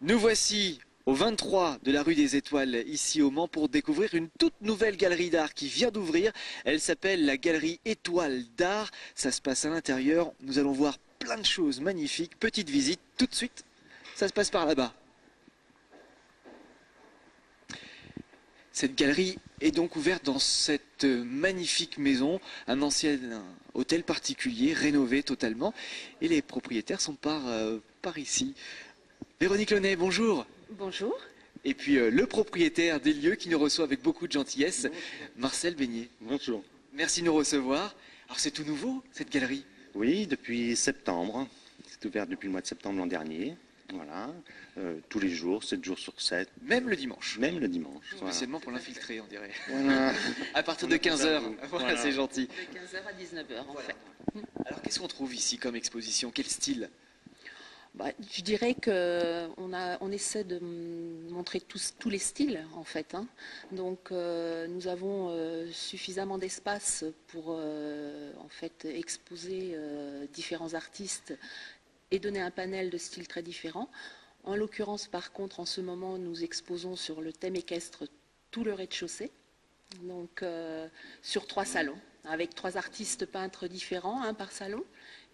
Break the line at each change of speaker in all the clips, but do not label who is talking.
Nous voici au 23 de la rue des Étoiles, ici au Mans, pour découvrir une toute nouvelle galerie d'art qui vient d'ouvrir. Elle s'appelle la galerie Étoile d'Art. Ça se passe à l'intérieur. Nous allons voir plein de choses magnifiques. Petite visite tout de suite. Ça se passe par là-bas. Cette galerie est donc ouverte dans cette magnifique maison, un ancien hôtel particulier, rénové totalement. Et les propriétaires sont par ici. Véronique Launay, bonjour.
Bonjour.
Et puis le propriétaire des lieux qui nous reçoit avec beaucoup de gentillesse, Marcel Beignet.
Bonjour.
Merci de nous recevoir. Alors c'est tout nouveau, cette galerie?
Oui, depuis septembre. C'est ouvert depuis le mois de septembre l'an dernier. Voilà. Tous les jours, 7 jours sur 7.
Même le dimanche?
Même le dimanche.
Spécialement pour l'infiltrer, on dirait.
Voilà.
À partir de 15h. Voilà, c'est gentil.
De 15h à 19h en fait.
Alors qu'est-ce qu'on trouve ici comme exposition? Quel style?
Je dirais qu'on essaie de montrer tous les styles en fait. Donc nous avons suffisamment d'espace pour en fait exposer différents artistes et donner un panel de styles très différents. En l'occurrence, par contre, en ce moment, nous exposons sur le thème équestre tout le rez-de-chaussée, donc sur 3 salons, avec 3 artistes peintres différents, un par salon,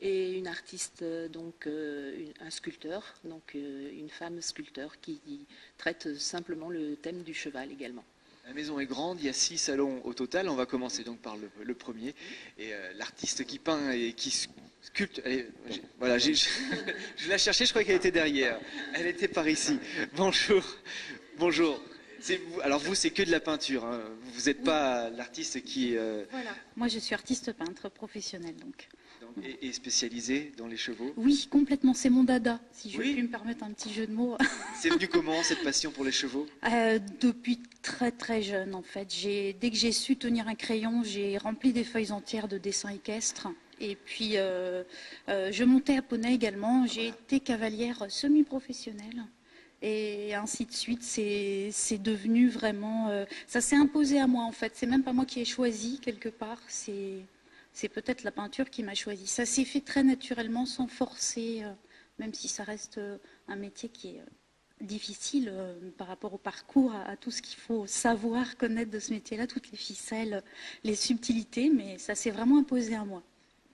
et une artiste, donc un sculpteur, donc une femme sculpteur qui traite simplement le thème du cheval également.
La maison est grande, il y a 6 salons au total. On va commencer donc par le premier. Et l'artiste qui peint et qui sculpte... Voilà, je la cherchais, je croyais qu'elle était derrière. Elle était par ici. Bonjour. Bonjour. Alors vous, c'est que de la peinture. Hein. Vous n'êtes pas l'artiste qui...
Voilà, moi je suis artiste peintre professionnelle donc.
Et spécialisé dans les chevaux?
Oui, complètement, c'est mon dada, si je
Oui.
puis me permettre un petit jeu de mots.
C'est venu comment, cette passion pour les chevaux?
Depuis très très jeune en fait. Dès que j'ai su tenir un crayon, j'ai rempli des feuilles entières de dessins équestres. Et puis je montais à poney également, j'ai été cavalière semi-professionnelle. Et ainsi de suite, c'est devenu vraiment... ça s'est imposé à moi en fait, c'est même pas moi qui ai choisi quelque part, c'est peut-être la peinture qui m'a choisi. Ça s'est fait très naturellement, sans forcer, même si ça reste un métier qui est difficile par rapport au parcours, à tout ce qu'il faut savoir, connaître de ce métier-là, toutes les ficelles, les subtilités, mais ça s'est vraiment imposé à moi.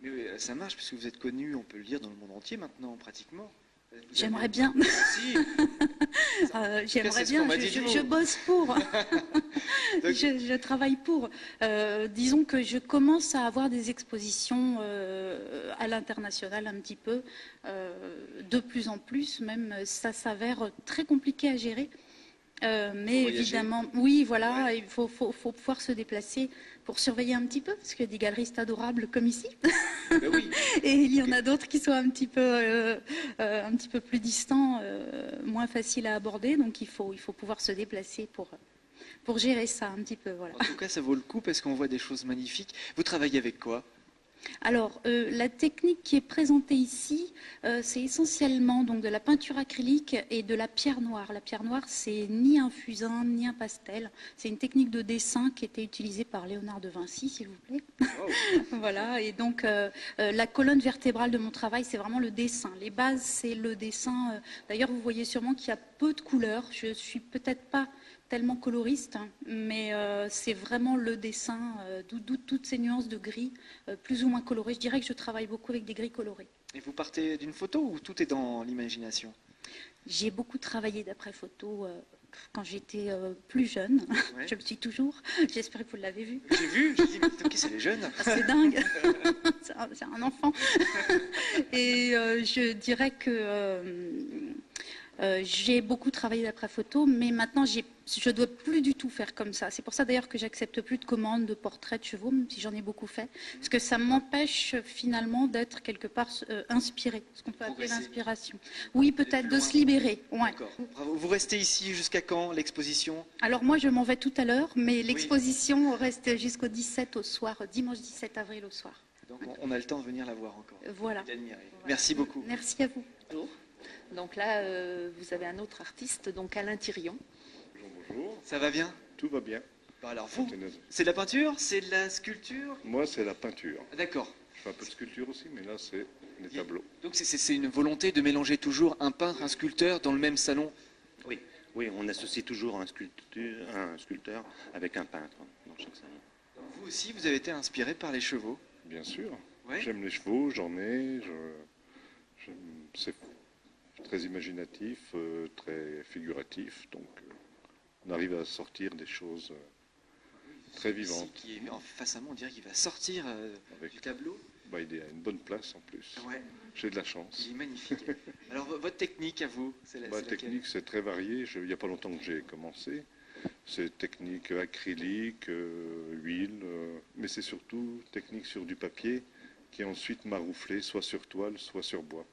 Mais ça marche, puisque vous êtes connu, on peut le dire, dans le monde entier maintenant, pratiquement.
J'aimerais bien.
Si.
J'aimerais
ce
bien,
qu'on m'a dit de vous.
je bosse pour, je travaille pour. Disons que je commence à avoir des expositions à l'international un petit peu, de plus en plus, même ça s'avère très compliqué à gérer. Mais évidemment, oui, voilà, ouais. Il faut pouvoir se déplacer pour surveiller un petit peu, parce qu'il y a des galeristes adorables comme ici.
Ben oui.
Et il y en a d'autres qui sont un petit peu plus distants, moins faciles à aborder. Donc il faut pouvoir se déplacer pour gérer ça un petit peu. Voilà.
En tout cas, ça vaut le coup parce qu'on voit des choses magnifiques. Vous travaillez avec quoi?
Alors, la technique qui est présentée ici, c'est essentiellement donc, de la peinture acrylique et de la pierre noire. La pierre noire, c'est ni un fusain, ni un pastel. C'est une technique de dessin qui était utilisée par Léonard de Vinci, s'il vous plaît. Oh. Voilà, et donc la colonne vertébrale de mon travail, c'est vraiment le dessin. Les bases, c'est le dessin. D'ailleurs, vous voyez sûrement qu'il y a peu de couleurs. Je suis peut-être pas tellement coloriste, hein, mais c'est vraiment le dessin, d'où toutes ces nuances de gris, plus ou moins colorées. Je dirais que je travaille beaucoup avec des gris colorés.
Et vous partez d'une photo ou tout est dans l'imagination?
J'ai beaucoup travaillé d'après photo quand j'étais plus jeune. Ouais. Je le suis toujours. J'espère que vous l'avez vu.
J'ai vu, j'ai dit, ok, c'est les jeunes.
C'est dingue. C'est un enfant. Et je dirais que... j'ai beaucoup travaillé d'après photo, mais maintenant je ne dois plus du tout faire comme ça. C'est pour ça d'ailleurs que j'accepte plus de commandes de portraits de chevaux, même si j'en ai beaucoup fait, parce que ça m'empêche finalement d'être quelque part inspiré, ce qu'on peut appeler l'inspiration. Oui, peut-être de se libérer. Ouais.
D'accord. Bravo. Vous restez ici jusqu'à quand, l'exposition?
Alors moi je m'en vais tout à l'heure, mais l'exposition reste jusqu'au 17 au soir, dimanche 17 avril au soir.
Donc on a le temps de venir la voir encore.
Voilà.
Merci beaucoup.
Merci à vous.
Bonjour. Donc là, vous avez un autre artiste, donc Alain Thirion.
Bonjour.
Ça va bien?
Tout va bien.
Alors vous, c'est de la peinture? C'est de la sculpture?
Moi, c'est la peinture.
D'accord.
Je fais un peu de sculpture aussi, mais là, c'est des tableaux.
Donc c'est une volonté de mélanger toujours un peintre, un sculpteur dans le même salon?
Oui, oui, on associe toujours un sculpteur avec un peintre dans chaque salon.
Vous aussi, vous avez été inspiré par les chevaux.
Bien sûr.
Ouais.
J'aime les chevaux, j'en ai. C'est très imaginatif, très figuratif. Donc, on arrive à sortir des choses très vivantes.
Ici, qui est face à moi, on dirait qu'il va sortir
Avec,
du tableau.
bah, il est à une bonne place en plus.
Ouais,
J'ai de la chance.
il est magnifique. Alors, votre technique à vous, c'est
Ma
laquelle?
technique, c'est très varié. Il n'y a pas longtemps que j'ai commencé. C'est technique acrylique, huile, mais c'est surtout technique sur du papier qui est ensuite marouflé, soit sur toile, soit sur bois.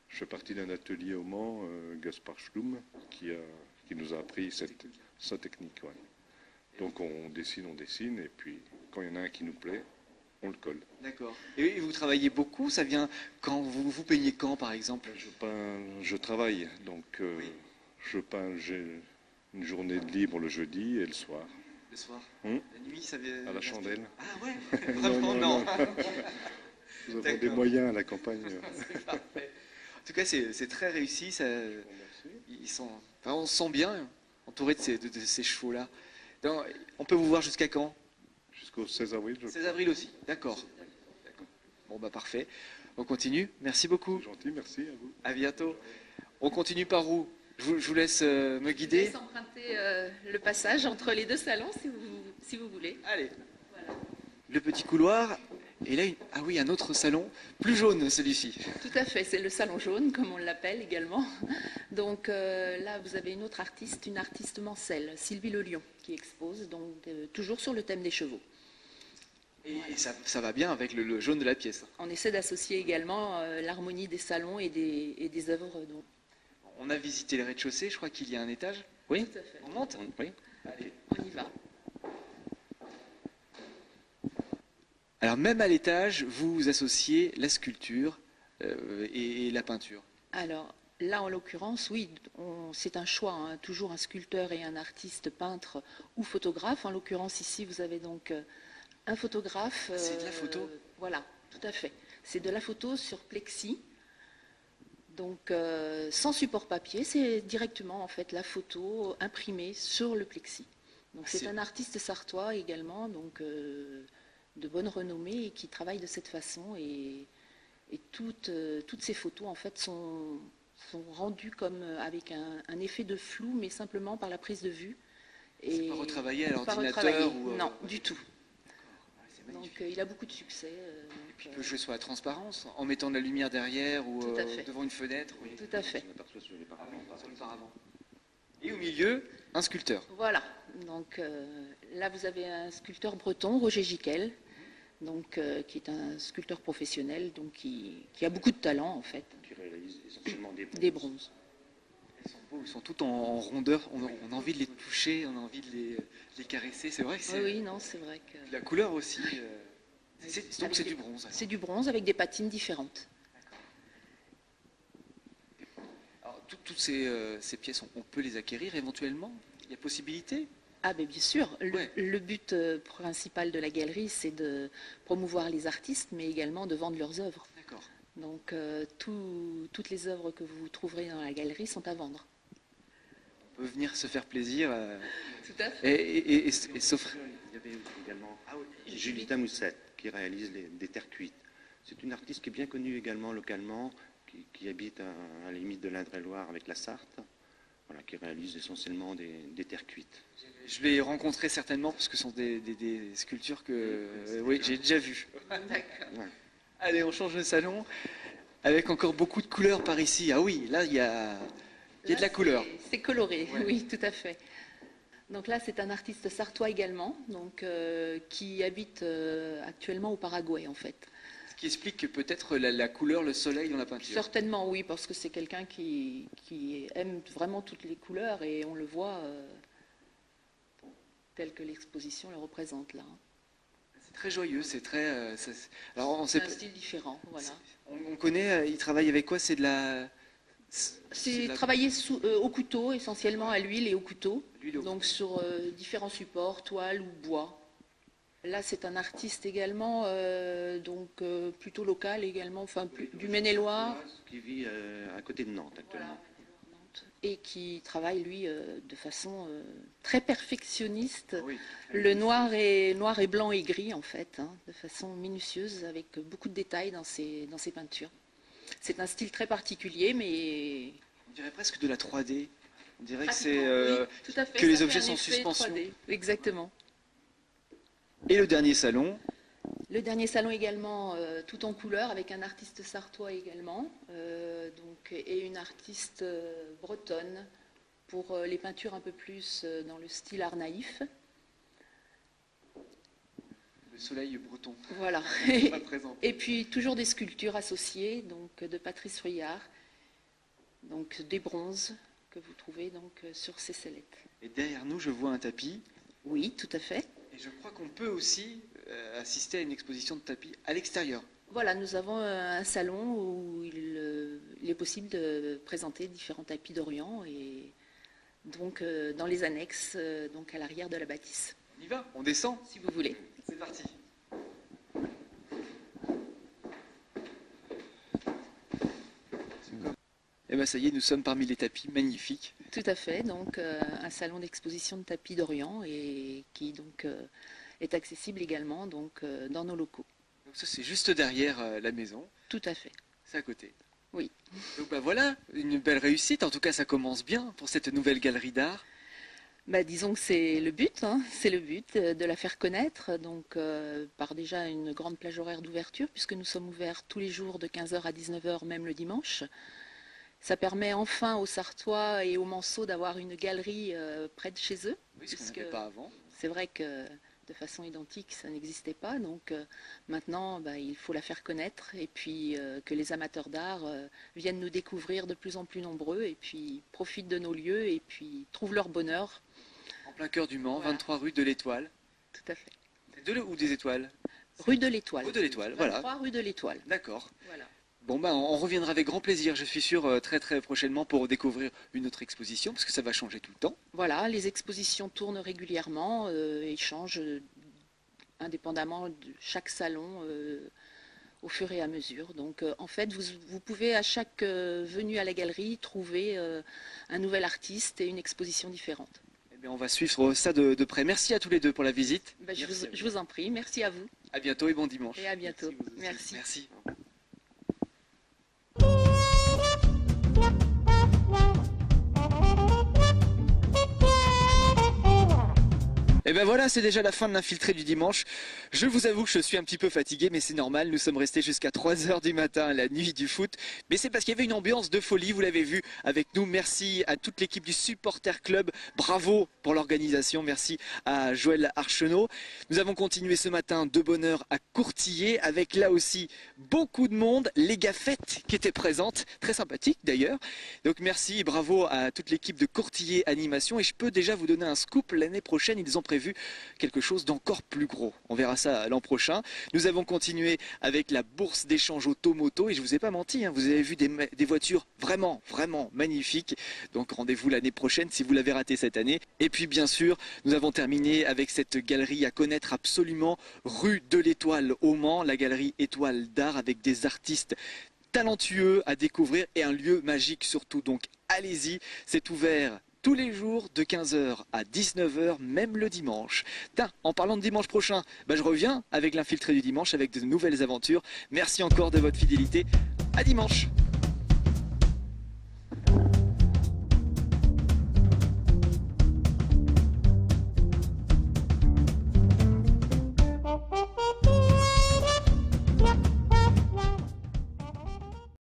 Je fais partie d'un atelier au Mans, Gaspard Schlum, qui nous a appris sa technique. Ouais. Donc on dessine, et puis quand il y en a un qui nous plaît, on le colle.
D'accord. Et vous travaillez beaucoup, ça vient quand vous peignez quand, par exemple?
Je travaille, donc
Oui.
je peins, j'ai une journée de libre le jeudi et le soir.
Le soir?
Hum.
La nuit, ça vient...
À la chandelle.
Ah ouais? Vraiment, non.
Nous avons
D'accord.
des moyens à la campagne.
C'est parfait. En tout cas, c'est très réussi. On se sent bien entouré de ces chevaux-là. Donc, on peut vous voir jusqu'à quand?
Jusqu'au 16 avril, je
16 avril aussi. D'accord. Bon, bah parfait. On continue. Merci beaucoup.
crois. Gentil, merci à vous.
À bientôt. On continue par où? Je vous laisse me
Je vous
guider.
laisse emprunter le passage entre les deux salons si vous voulez.
Allez.
Voilà.
Le petit couloir. Et là, ah oui, un autre salon, plus jaune celui-ci.
Tout à fait, c'est le salon jaune, comme on l'appelle également. Donc là, vous avez une autre artiste, une artiste mancelle, Sylvie Le Lion, qui expose, donc toujours sur le thème des chevaux.
Et ça va bien avec le jaune de la pièce.
On essaie d'associer également l'harmonie des salons et des œuvres. Donc.
On a visité le rez-de-chaussée, je crois qu'il y a un étage.
Oui,
Tout à fait.
On monte?
oui.
Allez.
On y va.
Alors même à l'étage, vous associez la sculpture et la peinture.
Alors là, en l'occurrence, oui, c'est un choix, hein, toujours un sculpteur et un artiste peintre ou photographe. En l'occurrence, ici, vous avez donc un photographe.
C'est de la photo?
Voilà, tout à fait. C'est de la photo sur plexi. Donc sans support papier, c'est directement en fait la photo imprimée sur le plexi. Donc c'est un artiste sartois également, donc de bonne renommée et qui travaille de cette façon et toutes ces photos en fait sont rendues comme avec un effet de flou, mais simplement par la prise de vue.
C'est pas retravaillé à
Pas
l'ordinateur
retravaillé,
ou
non, du tout.
C'est magnifique.
Donc il a beaucoup de succès.
Et puis il peut jouer sur la transparence en mettant de la lumière derrière ou
Tout à fait.
devant une fenêtre. Oui.
Tout à fait.
On aperçoit sur les paravents.
Sur le paravent. Et au milieu, un sculpteur.
Voilà. Donc là, vous avez un sculpteur breton, Roger Giquel, donc qui est un sculpteur professionnel, donc qui a beaucoup de talent en fait.
Qui réalise essentiellement
Des bronzes.
Ils sont beaux, ils sont tous en rondeur. On a envie de les toucher, on a envie de les caresser. C'est vrai que c'est
Oui, non, c'est vrai que
la couleur aussi. Donc c'est
Avec
du bronze. alors.
c'est du bronze avec des patines différentes.
Alors, toutes ces pièces, on peut les acquérir éventuellement? Il y a possibilité?
Ah ben bien sûr,
Ouais.
le but principal de la galerie, c'est de promouvoir les artistes, mais également de vendre leurs œuvres.
D'accord.
Donc toutes les œuvres que vous trouverez dans la galerie sont à vendre.
On peut venir se faire plaisir
Tout à fait.
et s'offrir.
Il y avait également Julita Moussette qui réalise des terres cuites. C'est une artiste qui est bien connue également localement, qui habite à la limite de l'Indre-et-Loire avec la Sarthe, voilà, qui réalise essentiellement des terres cuites.
Je l'ai rencontré certainement parce que ce sont des sculptures que oui, j'ai déjà vues.
D'accord.
Ouais.
Allez, on change de salon avec encore beaucoup de couleurs par ici. Ah oui, là il y a de la
Là,
couleur.
C'est coloré,
Ouais.
oui, tout à fait. Donc là, c'est un artiste sartois également, donc qui habite actuellement au Paraguay en fait.
Ce qui explique que peut-être la couleur, le soleil dans la peinture.
Certainement oui, parce que c'est quelqu'un qui aime vraiment toutes les couleurs et on le voit tel que l'exposition le représente là.
C'est très joyeux, c'est très. Alors on
C'est
sait
un style différent, voilà.
on connaît, il travaille avec quoi? C'est de la.
C'est
de la-
travaillé au couteau, essentiellement à l'huile et au couteau,
l'huile au-
donc sur différents supports, toile ou bois. Là, c'est un artiste également, donc plutôt local également, enfin du Maine-et-Loire.
Qui vit à côté de Nantes actuellement.
Voilà. et qui travaille, lui, de façon très perfectionniste.
Oui.
Le noir et blanc et gris, en fait, hein, de façon minutieuse, avec beaucoup de détails dans ses peintures. C'est un style très particulier, mais...
On dirait presque de la 3D. On dirait que c'est
pratiquement, oui, tout à fait,
que les
ça
objets
fait un
sont en
effet
suspension.
3D. Exactement.
Et le dernier salon,
Le dernier salon également, tout en couleur, avec un artiste sartois également, et une artiste bretonne pour les peintures un peu plus dans le style art naïf.
le soleil breton.
Voilà.
On va présenter.
Et puis toujours des sculptures associées, donc de Patrice Ruillard, donc des bronzes que vous trouvez donc sur ces sellettes.
Et derrière nous, je vois un tapis.
Oui, tout à fait.
Et je crois qu'on peut aussi assister à une exposition de tapis à l'extérieur.
Voilà, nous avons un salon où il est possible de présenter différents tapis d'Orient et donc dans les annexes, donc à l'arrière de la bâtisse,
On y va, on descend.
si vous voulez.
C'est parti. Et bien ça y est, nous sommes parmi les tapis magnifiques.
Tout à fait, donc un salon d'exposition de tapis d'Orient et qui donc est accessible également donc dans nos locaux.
Donc ça c'est juste derrière la maison,
Tout à fait.
c'est à côté.
Oui.
Donc bah voilà, une belle réussite, en tout cas ça commence bien pour cette nouvelle galerie d'art.
Bah, disons que c'est le but, hein, c'est le but de la faire connaître, donc par déjà une grande plage horaire d'ouverture, puisque nous sommes ouverts tous les jours de 15h à 19h, même le dimanche. Ça permet enfin aux Sartois et aux Manceaux d'avoir une galerie près de chez eux.
Oui, ce qu'on
puisque
n'avait pas avant.
C'est vrai que de façon identique, ça n'existait pas. Donc maintenant, bah, il faut la faire connaître et puis que les amateurs d'art viennent nous découvrir de plus en plus nombreux et puis profitent de nos lieux et puis trouvent leur bonheur.
En plein cœur du Mans,
Voilà.
23 rue de l'Étoile.
Tout à fait.
C'est ou des étoiles?
Rue de l'Étoile.
Rue de l'Étoile, voilà.
23 rue de l'Étoile.
D'accord.
Voilà.
Bon bah on reviendra avec grand plaisir, je suis sûr, très très prochainement pour découvrir une autre exposition, parce que ça va changer tout le temps.
Voilà, les expositions tournent régulièrement et changent indépendamment de chaque salon au fur et à mesure. Donc en fait, vous pouvez à chaque venue à la galerie trouver un nouvel artiste et une exposition différente.
Eh bien, on va suivre ça de près. Merci à tous les deux pour la visite.
Ben,
Merci à
je vous en prie, merci à vous
À bientôt et bon dimanche.
et à bientôt.
Merci, vous aussi.
Merci.
Merci. Et ben voilà, c'est déjà la fin de l'infiltré du dimanche. Je vous avoue que je suis un petit peu fatigué, mais c'est normal. Nous sommes restés jusqu'à 3h du matin, la nuit du foot. Mais c'est parce qu'il y avait une ambiance de folie, vous l'avez vu avec nous. Merci à toute l'équipe du Supporter Club. Bravo pour l'organisation. Merci à Joël Archenot. Nous avons continué ce matin de bonne heure à Courtillé, avec là aussi beaucoup de monde. Les gaffettes qui étaient présentes, très sympathiques d'ailleurs. Donc merci et bravo à toute l'équipe de Courtillé Animation. Et je peux déjà vous donner un scoop. L'année prochaine, ils ont prévu quelque chose d'encore plus gros. On verra ça l'an prochain. Nous avons continué avec la bourse d'échange auto-moto et je vous ai pas menti, hein, vous avez vu des voitures vraiment, vraiment magnifiques. Donc rendez-vous l'année prochaine si vous l'avez raté cette année. Et puis bien sûr, nous avons terminé avec cette galerie à connaître absolument, rue de l'Étoile au Mans, la galerie Étoile d'Art avec des artistes talentueux à découvrir et un lieu magique surtout. Donc allez-y, c'est ouvert tous les jours de 15h à 19h, même le dimanche. Tiens, en parlant de dimanche prochain, je reviens avec l'infiltré du dimanche, avec de nouvelles aventures. Merci encore de votre fidélité. À dimanche.